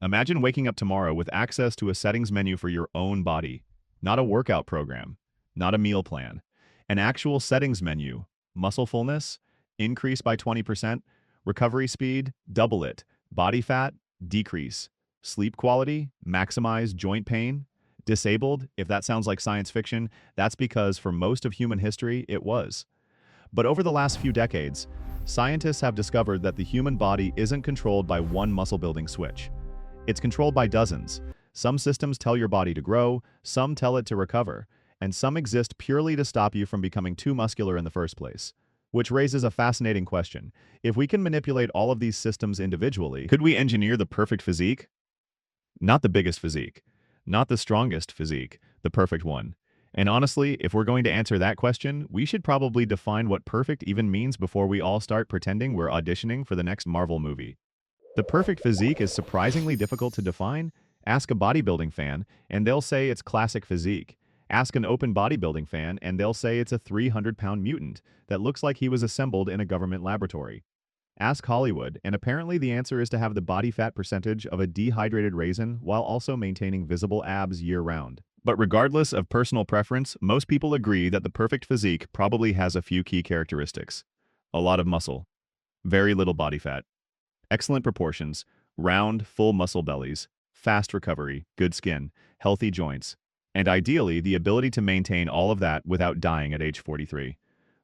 Imagine waking up tomorrow with access to a settings menu for your own body. Not a workout program, not a meal plan. An actual settings menu. Muscle fullness, increase by 20%. Recovery speed, double it. Body fat, decrease. Sleep quality, maximize joint pain. Disabled, if that sounds like science fiction, that's because for most of human history, it was. But over the last few decades, scientists have discovered that the human body isn't controlled by one muscle-building switch. It's controlled by dozens. Some systems tell your body to grow, some tell it to recover, and some exist purely to stop you from becoming too muscular in the first place. Which raises a fascinating question. If we can manipulate all of these systems individually, could we engineer the perfect physique? Not the biggest physique, not the strongest physique, the perfect one. And honestly, if we're going to answer that question, we should probably define what perfect even means before we all start pretending we're auditioning for the next Marvel movie. The perfect physique is surprisingly difficult to define. Ask a bodybuilding fan, and they'll say it's classic physique. Ask an open bodybuilding fan, and they'll say it's a 300-pound mutant that looks like he was assembled in a government laboratory. Ask Hollywood, and apparently the answer is to have the body fat percentage of a dehydrated raisin while also maintaining visible abs year-round. But regardless of personal preference, most people agree that the perfect physique probably has a few key characteristics. A lot of muscle, very little body fat, excellent proportions, round, full muscle bellies, fast recovery, good skin, healthy joints, and ideally the ability to maintain all of that without dying at age 43.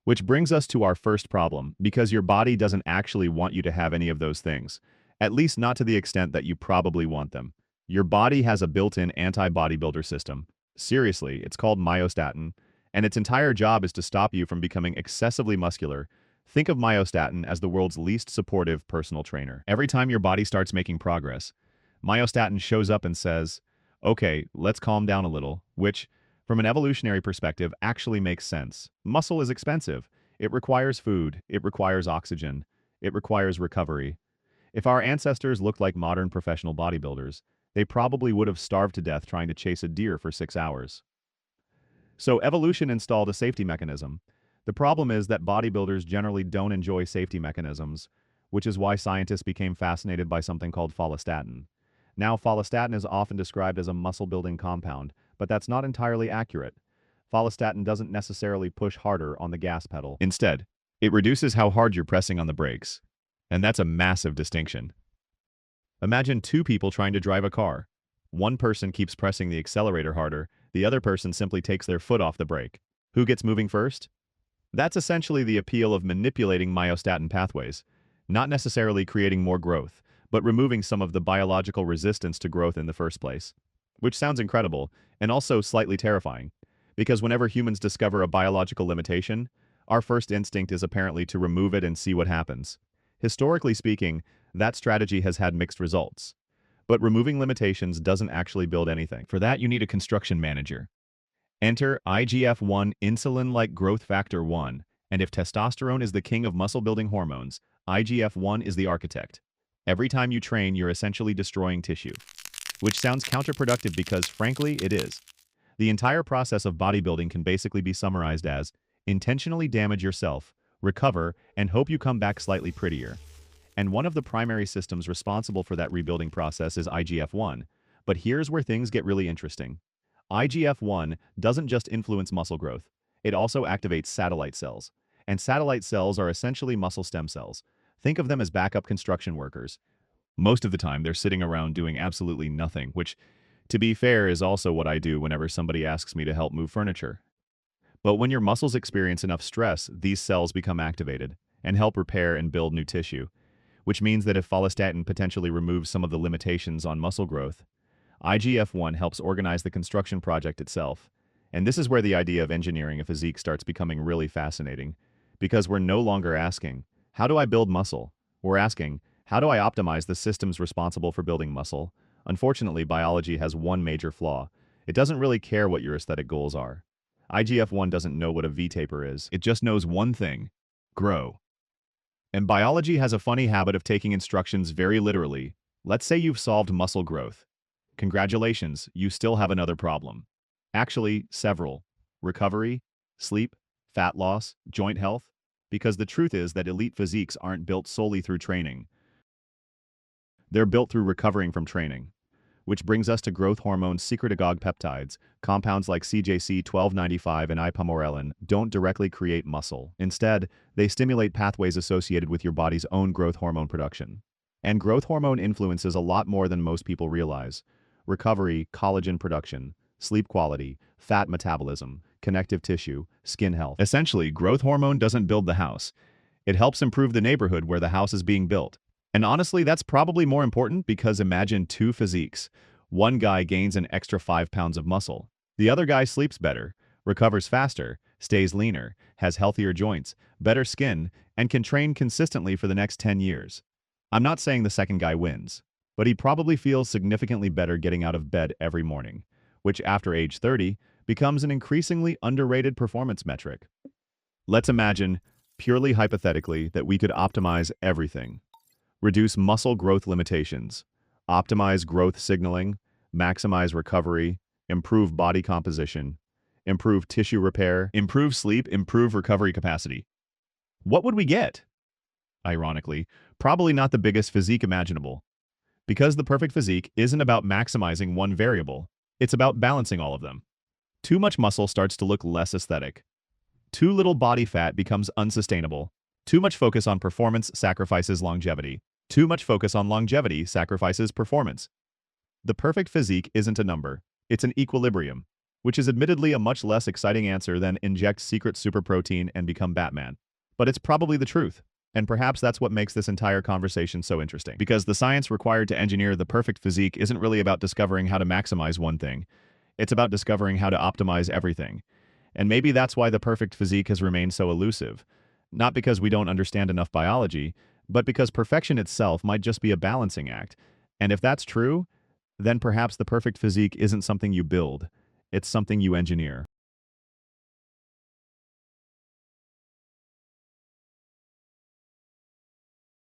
Which brings us to our first problem, because your body doesn't actually want you to have any of those things, at least not to the extent that you probably want them. Your body has a built-in anti-bodybuilder system. Seriously, it's called myostatin, and its entire job is to stop you from becoming excessively muscular. Think of myostatin as the world's least supportive personal trainer. Every time your body starts making progress, myostatin shows up and says, okay, let's calm down a little, which, from an evolutionary perspective, actually makes sense. Muscle is expensive. It requires food. It requires oxygen. It requires recovery. If our ancestors looked like modern professional bodybuilders, they probably would have starved to death trying to chase a deer for 6 hours. So evolution installed a safety mechanism. The problem is that bodybuilders generally don't enjoy safety mechanisms, which is why scientists became fascinated by something called follistatin. Now, follistatin is often described as a muscle-building compound, but that's not entirely accurate. Follistatin doesn't necessarily push harder on the gas pedal. Instead, it reduces how hard you're pressing on the brakes. And that's a massive distinction. Imagine two people trying to drive a car. One person keeps pressing the accelerator harder, the other person simply takes their foot off the brake. Who gets moving first? That's essentially the appeal of manipulating myostatin pathways, not necessarily creating more growth, but removing some of the biological resistance to growth in the first place. Which sounds incredible, and also slightly terrifying, because whenever humans discover a biological limitation, our first instinct is apparently to remove it and see what happens. Historically speaking, that strategy has had mixed results. But removing limitations doesn't actually build anything. For that, you need a construction manager. Enter IGF-1 insulin-like growth factor 1, and if testosterone is the king of muscle-building hormones, IGF-1 is the architect. Every time you train, you're essentially destroying tissue. Which sounds counterproductive because, frankly, it is. The entire process of bodybuilding can basically be summarized as intentionally damage yourself, recover, and hope you come back slightly prettier. And one of the primary systems responsible for that rebuilding process is IGF-1. But here's where things get really interesting. IGF-1 doesn't just influence muscle growth, it also activates satellite cells. And satellite cells are essentially muscle stem cells. Think of them as backup construction workers. Most of the time, they're sitting around doing absolutely nothing, which, to be fair, is also what I do whenever somebody asks me to help move furniture. But when your muscles experience enough stress, these cells become activated and help repair and build new tissue, which means that if follistatin potentially removes some of the limitations on muscle growth, IGF-1 helps organize the construction project itself. And this is where the idea of engineering a physique starts becoming really fascinating, because we're no longer asking, how do I build muscle? We're asking, how do I optimize the systems responsible for building muscle? Unfortunately, biology has one major flaw. It doesn't really care what your aesthetic goals are. IGF-1 doesn't know what a V-taper is. It just knows one thing: grow. And biology has a funny habit of taking instructions very literally. Let's say you've solved muscle growth. Congratulations, you still have another problem. Actually, several. Recovery, sleep, fat loss, joint health. Because the truth is that elite physiques aren't built solely through training. They're built through recovering from training. Which brings us to growth hormone's secretagogue peptides. Compounds like CJC1295 and ipamorelin don't directly create muscle. Instead, they stimulate pathways associated with your body's own growth hormone production. And growth hormone influences a lot more than most people realize. Recovery, collagen production, sleep quality, fat metabolism, connective tissue, skin health. Essentially, growth hormone doesn't build the house. It helps improve the neighborhood where the house is being built. And honestly, that's probably more important because imagine two physiques. One guy gains an extra 5 pounds of muscle. The other guy sleeps better, recovers faster, stays leaner, has healthier joints, better skin, and can train consistently for the next 10 years. I'm not saying the second guy wins, but he probably feels significantly better getting out of bed every morning, which after age 30 becomes an increasingly underrated performance metric. Let's imagine, purely hypothetically, that we could optimize everything. Reduce muscle growth limitations, optimize growth signaling, maximize recovery, improve body composition, improve tissue repair, improve sleep, improve recovery capacity. What would we get? Ironically, probably not the biggest physique imaginable. Because the perfect physique isn't about maximizing one variable, it's about balancing all of them. Too much muscle starts to look less aesthetic. Too little body fat becomes unsustainable. Too much focus on performance sacrifices longevity. Too much focus on longevity sacrifices performance. The perfect physique isn't a number, it's an equilibrium, which is admittedly a much less exciting answer than inject secret super protein and become Batman. But it's probably the truth. And perhaps that's what makes this entire conversation so interesting. Because the science required to engineer the perfect physique isn't really about discovering how to maximize one thing. It's about discovering how to optimize everything. And maybe that's why the perfect physique has remained so elusive. Not because we don't understand enough biology, but because perfection itself might just be a balancing act. And if that's true, then perhaps the perfect physique isn't something you build, it's something you engineer.